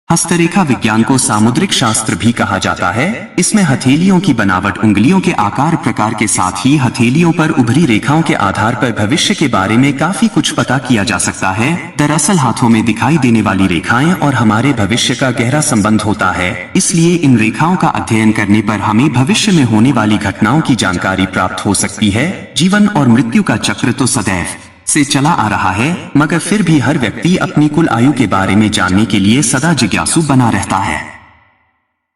हस्तरेखा विज्ञान को सामुद्रिक शास्त्र भी कहा जाता है। इसमें हथेलियों की बनावट, उंगलियों के आकार प्रकार के साथ ही हथेलियों पर उभरी रेखाओं के आधार पर भविष्य के बारे में काफी कुछ पता किया जा सकता है। दरअसल हाथों में दिखाई देने वाली रेखाएं और हमारे भविष्य का गहरा संबंध होता है, इसलिए इन रेखाओं का अध्ययन करने पर हमें भविष्य में होने वाली घटनाओं की जानकारी प्राप्त हो सकती है। जीवन और मृत्यु का चक्र तो सदैव से चला आ रहा है, मगर फिर भी हर व्यक्ति अपनी कुल आयु के बारे में जानने के लिए सदा जिज्ञासु बना रहता है।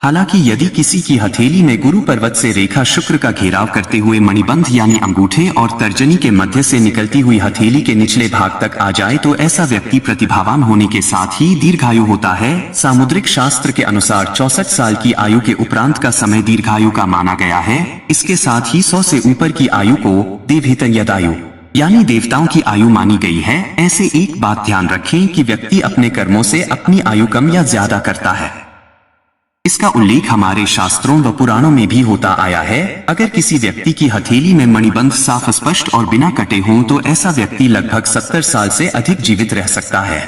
हालांकि यदि किसी की हथेली में गुरु पर्वत से रेखा शुक्र का घेराव करते हुए मणिबंध यानी अंगूठे और तर्जनी के मध्य से निकलती हुई हथेली के निचले भाग तक आ जाए तो ऐसा व्यक्ति प्रतिभावान होने के साथ ही दीर्घायु होता है। सामुद्रिक शास्त्र के अनुसार 64 साल की आयु के उपरांत का समय दीर्घायु का माना गया है। इसके साथ ही 100 से ऊपर की आयु को देवहितयदायु यानी देवताओं की आयु मानी गई है। ऐसे एक बात ध्यान रखें कि व्यक्ति अपने कर्मों से अपनी आयु कम या ज्यादा करता है। इसका उल्लेख हमारे शास्त्रों व पुराणों में भी होता आया है। अगर किसी व्यक्ति की हथेली में मणिबंध साफ, स्पष्ट और बिना कटे हों तो ऐसा व्यक्ति लगभग 70 साल से अधिक जीवित रह सकता है।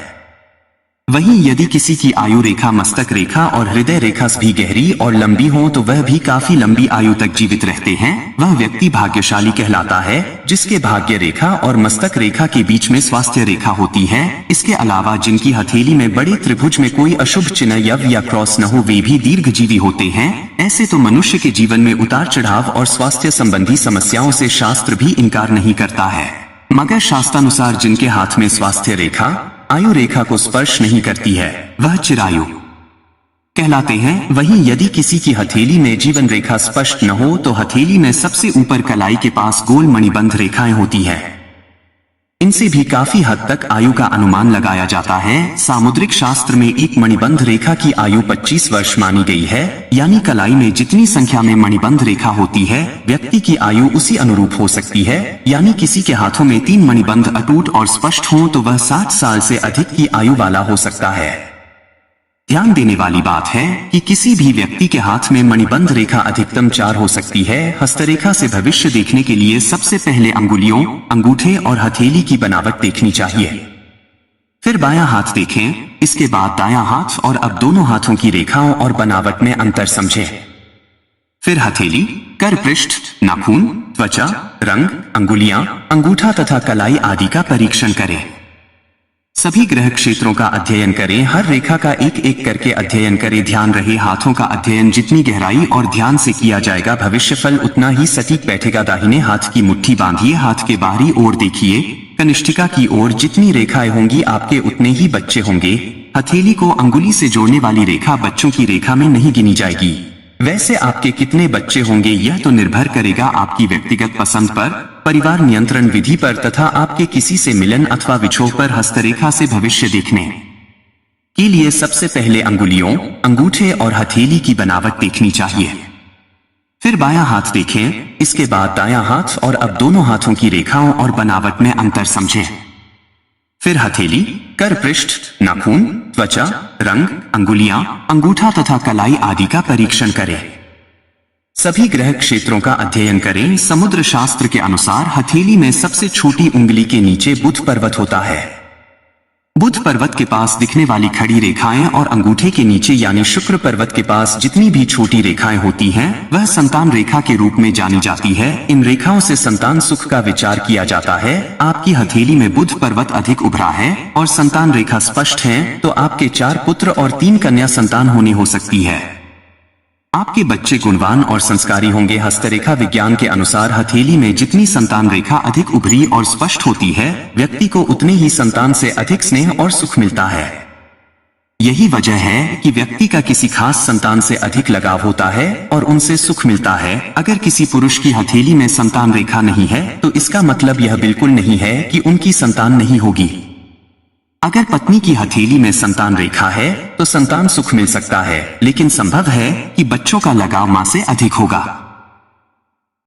वहीं यदि किसी की आयु रेखा, मस्तक रेखा और हृदय रेखा भी गहरी और लंबी हो तो वह भी काफी लंबी आयु तक जीवित रहते हैं। वह व्यक्ति भाग्यशाली कहलाता है जिसके भाग्य रेखा और मस्तक रेखा के बीच में स्वास्थ्य रेखा होती है। इसके अलावा जिनकी हथेली में बड़े त्रिभुज में कोई अशुभ चिन्ह या क्रॉस न हो वे भी दीर्घजीवी होते हैं। ऐसे तो मनुष्य के जीवन में उतार चढ़ाव और स्वास्थ्य संबंधी समस्याओं से शास्त्र भी इनकार नहीं करता है, मगर शास्त्रानुसार जिनके हाथ में स्वास्थ्य रेखा आयु रेखा को स्पर्श नहीं करती है वह चिरायु कहलाते हैं। वहीं यदि किसी की हथेली में जीवन रेखा स्पष्ट न हो तो हथेली में सबसे ऊपर कलाई के पास गोल मणिबंध रेखाएं होती है। इनसे भी काफी हद तक आयु का अनुमान लगाया जाता है। सामुद्रिक शास्त्र में एक मणिबंध रेखा की आयु 25 वर्ष मानी गई है, यानी कलाई में जितनी संख्या में मणिबंध रेखा होती है व्यक्ति की आयु उसी अनुरूप हो सकती है। यानी किसी के हाथों में 3 मणिबंध अटूट और स्पष्ट हों तो वह 60 साल से अधिक की आयु वाला हो सकता है। ध्यान देने वाली बात है कि किसी भी व्यक्ति के हाथ में मणिबंध रेखा अधिकतम 4 हो सकती है। हस्तरेखा से भविष्य देखने के लिए सबसे पहले अंगुलियों, अंगूठे और हथेली की बनावट देखनी चाहिए। फिर बायां हाथ देखें, इसके बाद दायां हाथ और अब दोनों हाथों की रेखाओं और बनावट में अंतर समझें। फिर हथेली, कर पृष्ठ, नाखून, त्वचा, रंग, अंगुलियां, अंगूठा तथा कलाई आदि का परीक्षण करें। सभी ग्रह क्षेत्रों का अध्ययन करें, हर रेखा का एक एक करके अध्ययन करें। ध्यान रहे हाथों का अध्ययन जितनी गहराई और ध्यान से किया जाएगा भविष्य फल उतना ही सटीक बैठेगा। दाहिने हाथ की मुट्ठी बांधिए, हाथ के बाहरी ओर देखिए, कनिष्ठिका की ओर जितनी रेखाएं होंगी आपके उतने ही बच्चे होंगे। हथेली को अंगुली से जोड़ने वाली रेखा बच्चों की रेखा में नहीं गिनी जाएगी। वैसे आपके कितने बच्चे होंगे यह तो निर्भर करेगा आपकी व्यक्तिगत पसंद पर, परिवार नियंत्रण विधि पर तथा आपके किसी से मिलन अथवा विछोह पर। हस्तरेखा से भविष्य देखने के लिए सबसे पहले अंगुलियों, अंगूठे और हथेली की बनावट देखनी चाहिए। फिर बायां हाथ देखें, इसके बाद दायां हाथ और अब दोनों हाथों की रेखाओं और बनावट में अंतर समझें। फिर हथेली, कर पृष्ठ, नाखून, त्वचा, रंग, अंगुलियां, अंगूठा तथा कलाई आदि का परीक्षण करें। सभी ग्रह क्षेत्रों का अध्ययन करें। समुद्र शास्त्र के अनुसार हथेली में सबसे छोटी उंगली के नीचे बुध पर्वत होता है। बुध पर्वत के पास दिखने वाली खड़ी रेखाएं और अंगूठे के नीचे यानी शुक्र पर्वत के पास जितनी भी छोटी रेखाएं होती हैं वह संतान रेखा के रूप में जानी जाती है। इन रेखाओं से संतान सुख का विचार किया जाता है। आपकी हथेली में बुध पर्वत अधिक उभरा है और संतान रेखा स्पष्ट है तो आपके 4 पुत्र और 3 कन्या संतान होने हो सकती है। आपके बच्चे गुणवान और संस्कारी होंगे। हस्तरेखा विज्ञान के अनुसार हथेली में जितनी संतान रेखा अधिक उभरी और स्पष्ट होती है व्यक्ति को उतने ही संतान से अधिक स्नेह और सुख मिलता है। यही वजह है कि व्यक्ति का किसी खास संतान से अधिक लगाव होता है और उनसे सुख मिलता है। अगर किसी पुरुष की हथेली में संतान रेखा नहीं है तो इसका मतलब यह बिल्कुल नहीं है कि उनकी संतान नहीं होगी। अगर पत्नी की हथेली में संतान रेखा है तो संतान सुख मिल सकता है, लेकिन संभव है कि बच्चों का लगाव मां से अधिक होगा।